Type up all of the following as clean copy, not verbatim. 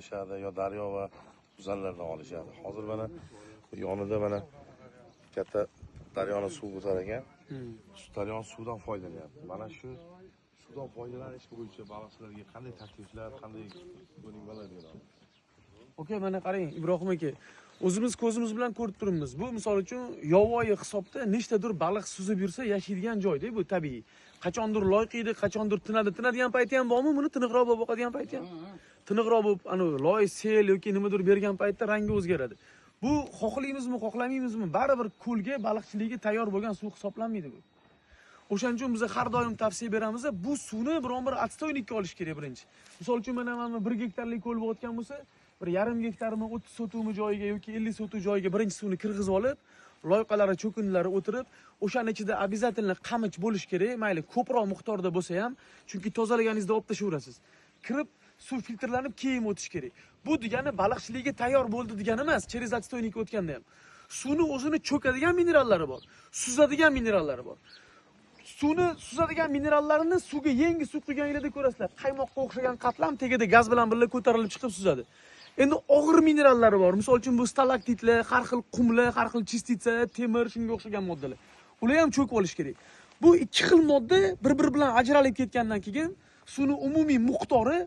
olishadi, yo daryo va uzanlardan olishadi. Hozir mana yonida mana katta daryoni suvi o'tar ekan. Shu daryoning suvidan foydalanyapti. Mana shu suvdan foydalanish bo'yicha baliqchilarga qanday takliflar, qanday bo'linmalar beradi? Okey, mana qarang, Ibrohim aka. O'zimiz ko'zimiz bilan ko'rib turibmiz. Bu misol uchun yovvoyi hisobda nechtadir baliq suzib yursa yashaydigan joyda, bu tabiiy. Qachondir loyqiydi, qachondir tinadi. Tinadigan payti ham bormi? Buni tiniqroq bo'lib boqadigan payti ham. Tiniqroq bo'lib, loy, sel yoki nimadir bergan paytda rangi o'zgaradi. Bu xohlaymizmi, xohlamaymizmi, baribir ko'lga baliqchilikka tayyor bo'lgan suv hisoblanmaydi bu. O'shaning uchun biz har doim tavsiya beramiz, bu suvni biron bir atstoynikka olish kerak birinchi. Misol uchun mana 1 gektarlik ko'l bo'layotgan bo'lsa, bir yarim gektarmi 30 sotuvmi joyiga yoki 50 sotuv joyiga birinchi suvni kirgizib olib, loyqalari, cho'kinlari o'tirib, o'shaning ichida обязательно qamich bo'lish kerak, mayli ko'proq miqdorda bo'lsa ham, chunki tozalaganingizda olib tashaverasiz. Kirib suv filtrlanib keyin o'tish kerak. Bu degani baliqchilikka tayyor bo'ldi degani emas, через atstoynikka o'tganda ham. Suvni o'zini cho'kadigan minerallari bor, suzadigan minerallari bor. Suvni suzadigan minerallarini suvga yangi suv quyganingizda ko'rasizlar. Qaymoqqa o'xshagan qatlam tegida gaz bilan birga ko'tarilib chiqib suzadi. Endi og'ir minerallari bor. Misol uchun bu stalaktitlar, har xil qumlar, har xil chistitsa, temir, shunga o'xshagan moddalar. Ular ham cho'kib olish kerak. Bu ikki xil modda bir-biri bilan ajralib ketgandan keyin suvning umumiy miqdori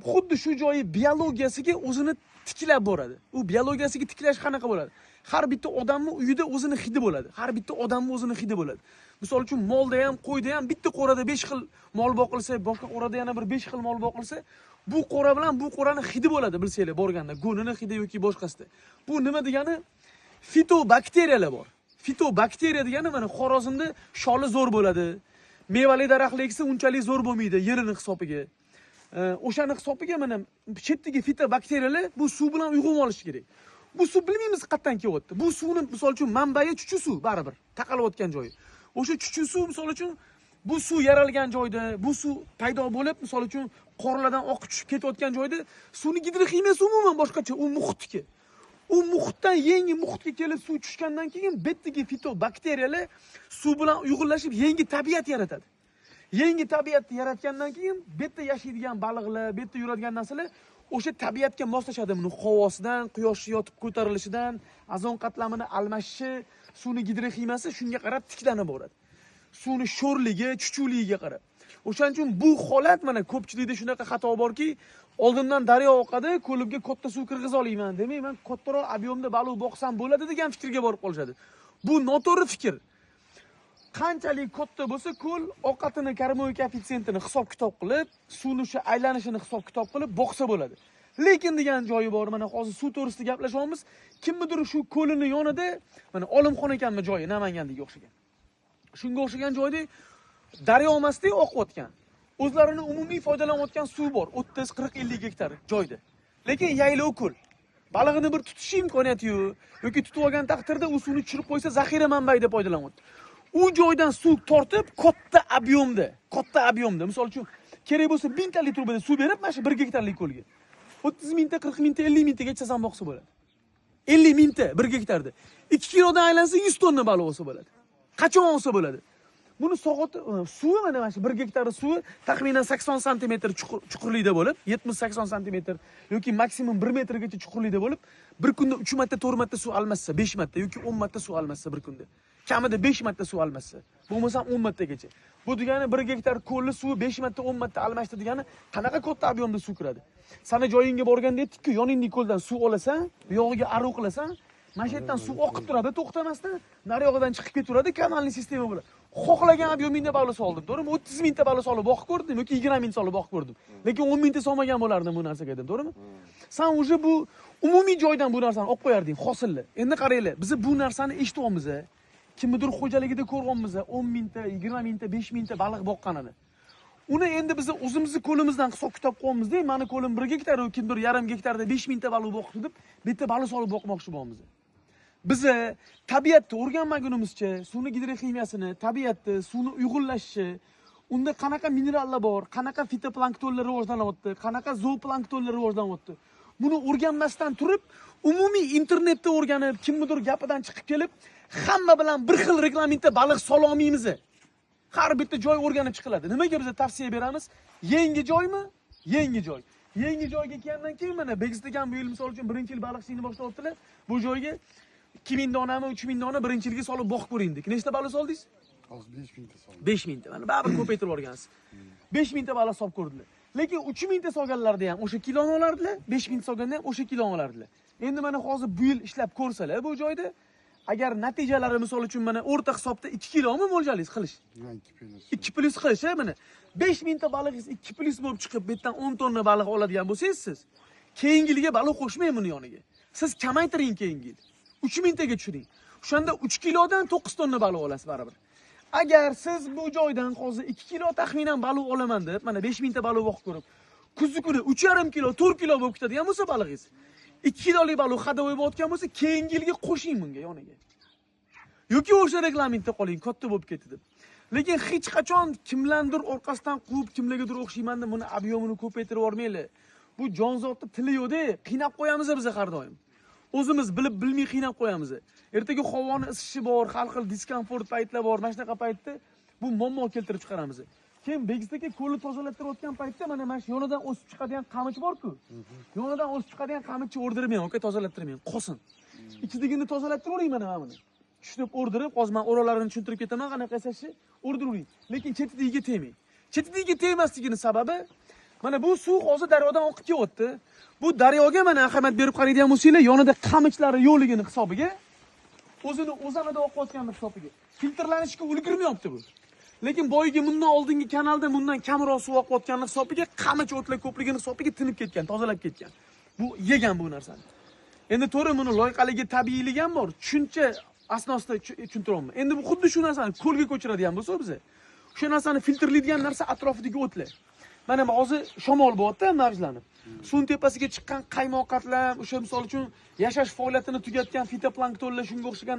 xuddi shu joyi biologiyasiga o'zini tiklab boradi. U biologiyasiga tiklash qanaqa bo'ladi? Har bitta odamning uyida o'zini hidi bo'ladi. Har bitta odamning o'zini hidi bo'ladi. Misol uchun molda ham, qo'yda ham bitta qo'rada 5 xil mol boqilsa, boshqa qo'rada yana bir 5 xil mol boqilsa, bu qo'ra bilan bu qo'rani hidi bo'ladi, bilsanglar borganda, go'nini hidi yoki boshqasida. Bu nima degani? Fitobakteriyalar bor. Fitobakteriya degani mana Xorazmda sholi zo'r bo'ladi. Mevali daraxtlar eksa unchalik zo'r bo'lmaydi yerini hisobiga. O'shani hisobiga mana chetdagi fitobakteriyalar bu suv bilan uyg'onib olishi kerak. Bu suv bilmaymiz qayerdan kelyapti. Bu suvni misol uchun manbai chuchu suv baribir, taqalayotgan joyi. O'sha chuchu suv misol uchun bu suv yaralgan joyda, bu suv paydo bo'lib, misol uchun qorlardan oqib tushib ketayotgan joyda suvning gidroximiyasi umuman boshqacha, u muhitga. U muhitdan yangi muhitga kelib suv tushgandan keyin betdagi fitobakteriyalar suv bilan uyg'unlashib yangi tabiat yaratadi. Yangi tabiatni yaratgandan keyin betda yashaydigan baliqlar, betda yuradigan narsalar o'sha tabiatga moslashadi. Buni havosidan, quyoshga yotib ko'tarilishidan, ozon qatlamini almashishi, suvning gidroximiyasi shunga qarab tiklanib boradi. Suvni sho'rligi, chuchuligiga qarab. O'shaning uchun bu holat mana ko'pchilikda shunaqa xato borki, oldindan daryo oqadi, ko'libga katta suv kirg'iza olayman, demak men kattaroq ob'yomda baliq boqsam bo'ladi degan fikrga borib qolishadi. Bu noto'g'ri fikr. Qanchalik katta bo'lsa ko'l ovqatini, karbohidrat koeffitsiyentini hisob-kitob qilib, suvning o'sha aylanishini hisob-kitob qilib boqsa bo'ladi. Lekin degan joyi bor. Mana hozir suv to'g'risida gaplashyapmiz. Kimnidir shu ko'lini yonida, mana Olimxon ekanmi joyi, Namangandagi o'xshagan. Shunga o'xshagan joyda daryo emasdek oqayotgan. O'zlarini umumiy foydalanayotgan suv bor, 30, 40, 50 gektar joyda. Lekin yaylov ko'l. Balig'ini bir tutish imkoniyati yo'q yoki tutib olgan taqdirda u suvni tushirib qo'ysa zaxira manbai deb foydalanyapti. U joydan suv tortib katta ob'yomda, misol uchun kerak bo'lsa 1000 talik trubada suv berib, mana shu 1 gektarlik ko'lga 30 mingta, 40 mingta, 50 mingtaga ham boqsa bo'ladi. 50 mingta 1 gektarda 2 kilodan aylansa 100 tonna baliq olsa bo'ladi. Qachon olsa bo'ladi? Buni soat suvi mana shu 1 gektar suvi taxminan 80 sm chuqurlikda bo'lib, 70-80 sm yoki maksimum 1 metrgacha chuqurlikda bo'lib, bir kunda 3 marta, 4 marta suv almashsa, 5 marta yoki 10 marta suv almashsa bir kunda. Kamida 5 marta suv almashsa, bo'lmasa 10 martagacha. Bu degani 1 gektar ko'lli suvi 5 marta, 10 marta almashdi degani qanaqa katta ob'yomda suv kiradi. Sana joyingga borganda aytdik-ku, yoningdagi ko'ldan suv olasan, bu yog'iga aruq qilasan, mana shu yerdan suv oqib turadi, to'xtamasdan, nariyog'idan chiqib ketaveradi, kanalning sistema bilan. Xohlagan ob'yomingda baliq soldim, to'g'rimi? 30 mingta baliq solib boqib ko'rdim yoki 20 ming solib boqib ko'rdim. Lekin 10 mingta solmagan bo'lardim bu narsaga dedim, to'g'rimi? Sen o'sha bu umumiy joydan bu narsani olib qo'yarding, hosilni. Endi qaranglar, biz bu narsani eshityapmiz. Kimnidir xo'jaligida ko'rganmiz, 10 mingta, 20 mingta, 5 mingta baliq boqqanini. Uni endi biz o'zimizni qo'limizdan hisob-kitob qilamiz-da, meni qo'lim 1 gektar, kimdir yarim gektarda 5 mingta baliq boqdi deb, bitta baliq solib boqmoqchi bo'lamiz. Biz tabiatni o'rganmagunimizcha, suvning gidroximiyasini, tabiatni, suvni uyg'unlashishi, unda qanaqa minerallar bor, qanaqa fitoplanktonlar rivojlanyapti, qanaqa zooplanktonlar rivojlanyapti. Buni o'rganmasdan turib, umumiy internetda o'rganib, kimnidir gapidan chiqib kelib, hamma bilan bir xil reglamentda baliq sola olmaymiz. Har bitta joy o'rganib chiqiladi. Nimaga biz tavsiya beramiz? Yangi joymi? Yangi joy. yangi joyga kelgandan keyin mana Begiston bu yil misol uchun 1-yil baliqchini boshlayaptilar. Bu joyga 2000 donami, 3000 dona 1-yilga solib boqib ko'ring dedik. Nechta baliq soldingiz? Hozir 5000 ta soldim. 5000 ta. Mana baribir ko'paytirib yuborgansiz. 5000 ta baliq solib ko'rdilar. Lekin 3000 ta solganlarda ham o'sha kiloni olardilar, 5000 ta solganda ham o'sha kiloni olardilar. Endi mana hozir bu yil ishlab ko'rsalar bu joyda agar natijalari misol uchun mana o'rta hisobda 2 kilomi mo'ljallingiz qilish. 2 plus qilish, mana 5000 ta baliqingiz 2 plus bo'lib chiqib, bu yerdan 10 tonna baliq oladigan bo'lsangiz siz, keyingi yilga baliq qo'shmang buni yoniga. Siz kamaytiring keyingi yil. 3000 taga tushiring. O'shanda 3 kilodan 9 tonna baliq olasiz baribir. Agar siz bu joydan hozir 2 kilo taxminan baliq olaman deb, mana 5000 ta baliq boqib ko'rib, kuzi kuni 3,5 kilo, 4 kilo bo'lib ketadigan bo'lsa baliqingiz, 2 kilolik baliq hadavoy bo'layotgan bo'lsa, keyingi yilga qo'shing bunga yoniga. Yoki o'sha reglamentda qoling, katta bo'lib ketdi deb. Lekin hech qachon kimlandir orqasidan quvib, kimlargadir o'xshayman deb buni ob'yomini ko'paytirib yormaylar. Bu jonzotni tili yo'q-da, qiynab qo'yamiz biz har doim. O'zimiz bilib bilmay qiynab qo'yamiz. Ertaga havoni isishi bor, har xil diskomfort paytlar bor. Mana shunaqa paytda bu muammo keltirib chiqaramiz. Keyin Begistonga ko'lni tozalattirayotgan paytda mana shu yonidan o'sib chiqadigan qamich bor-ku. Yonidan o'sib chiqadigan qamichni o'rdirmayman, yoki tozalattirmayman, qo'sin. Ichidagini tozalattiravering mana buni. Tushunib o'rdirib, hozir men o'ralarini tushuntirib ketaman, qanaqa qilsa o'rdiravering. Lekin chetidiga tegmang. Chetidiga tegmasligini sababi mana bu suv hozir daryodan oqib kelyapti. Bu daryoga mana ahamiyat berib qaraydigan bo'lsanglar, yonida qamichlari yo'qligini hisobiga, o'zini o'zanida oqayotganlik hisobiga filtrlanishga ulgurmayapti bu. Lekin boyagi bundan oldingi kanalda bundan kamroq suv oqayotganlik hisobiga qamich o'tlar ko'pligini hisobiga tinib ketgan, tozalab ketgan. Bu yegan bu narsani. Endi to'g'ri buni loyiqaligi, tabiiyligi ham bor. Tushuncha asnosida tushuntiryapman. Endi bu xuddi shu narsani ko'lga ko'chiradigan bo'lsa biza, o'sha narsani filtrlaydigan narsa atrofidagi o'tlar. Mana hozir shamol bo'lyapti, mavjlanib. Suv tepasiga chiqqan qaymoqatlar, o'sha misol uchun yashash faoliyatini tugatgan fitoplanktonlar, shunga o'xshagan